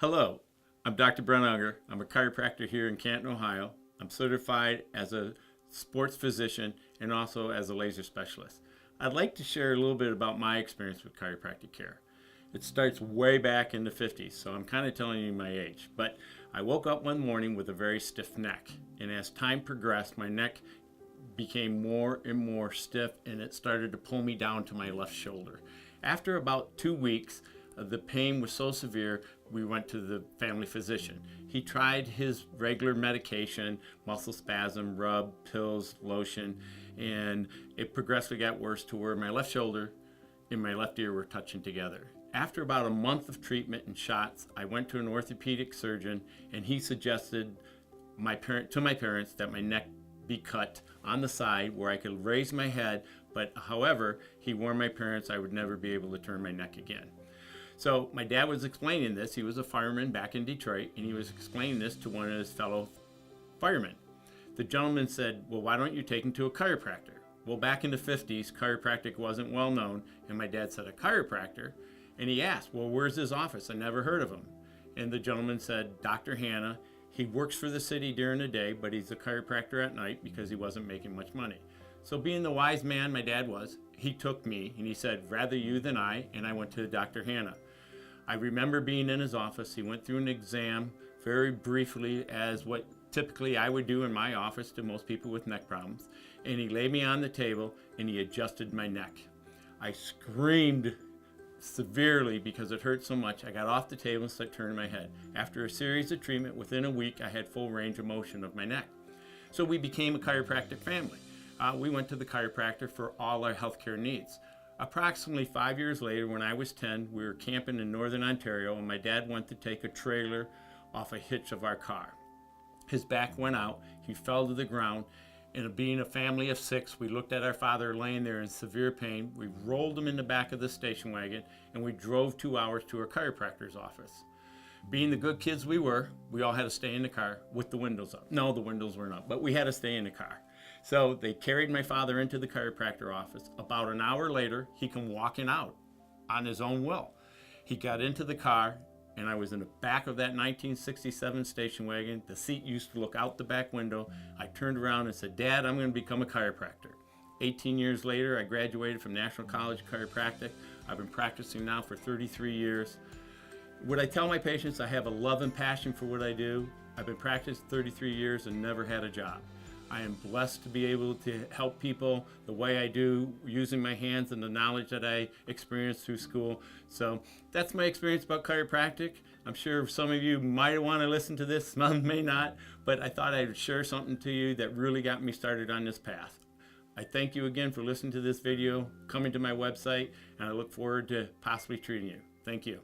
Hello, I'm Dr. Brent Ungar. I'm a chiropractor here in Canton, Ohio. I'm certified as a sports physician and also as a laser specialist. I'd like to share a little bit about my experience with chiropractic care. It starts way back in the 50s, so I'm kind of telling you my age. But I woke up one morning with a very stiff neck, and as time progressed, my neck became more and more stiff and it started to pull me down to my left shoulder. After about 2 weeks, the pain was so severe, we went to the family physician. He tried his regular medication, muscle spasm, rub, pills, lotion, and it progressively got worse to where my left shoulder and my left ear were touching together. After about a month of treatment and shots, I went to an orthopedic surgeon and he suggested to my parents that my neck be cut on the side where I could raise my head, but however, he warned my parents I would never be able to turn my neck again. So my dad was explaining this. He was a fireman back in Detroit, and he was explaining this to one of his fellow firemen. The gentleman said, well, why don't you take him to a chiropractor? Well, back in the 50s, chiropractic wasn't well known, and my dad said, a chiropractor? And he asked, well, where's his office? I never heard of him. And the gentleman said, Dr. Hanna. He works for the city during the day, but he's a chiropractor at night because he wasn't making much money. So being the wise man my dad was, he took me and he said, rather you than I, and I went to Dr. Hanna. I remember being in his office. He went through an exam very briefly as what typically I would do in my office to most people with neck problems. And he laid me on the table and he adjusted my neck. I screamed severely because it hurt so much. I got off the table and started turning my head. After a series of treatment, within a week, I had full range of motion of my neck. So we became a chiropractic family. We went to the chiropractor for all our healthcare needs. Approximately 5 years later, when I was 10, we were camping in northern Ontario, and my dad went to take a trailer off a hitch of our car. His back went out, he fell to the ground, and being a family of 6, we looked at our father laying there in severe pain. We rolled him in the back of the station wagon, and we drove 2 hours to our chiropractor's office. Being the good kids we were, we all had to stay in the car with the windows up. No, the windows weren't up, but we had to stay in the car. So they carried my father into the chiropractor office. About an hour later, he came walking out on his own will. He got into the car, and I was in the back of that 1967 station wagon. The seat used to look out the back window. I turned around and said, Dad, I'm going to become a chiropractor. 18 years later, I graduated from National College of Chiropractic. I've been practicing now for 33 years. Would I tell my patients I have a love and passion for what I do? I've been practicing 33 years and never had a job. I am blessed to be able to help people the way I do, using my hands and the knowledge that I experienced through school. So that's my experience about chiropractic. I'm sure some of you might want to listen to this, some may not, but I thought I'd share something to you that really got me started on this path. I thank you again for listening to this video, coming to my website, and I look forward to possibly treating you. Thank you.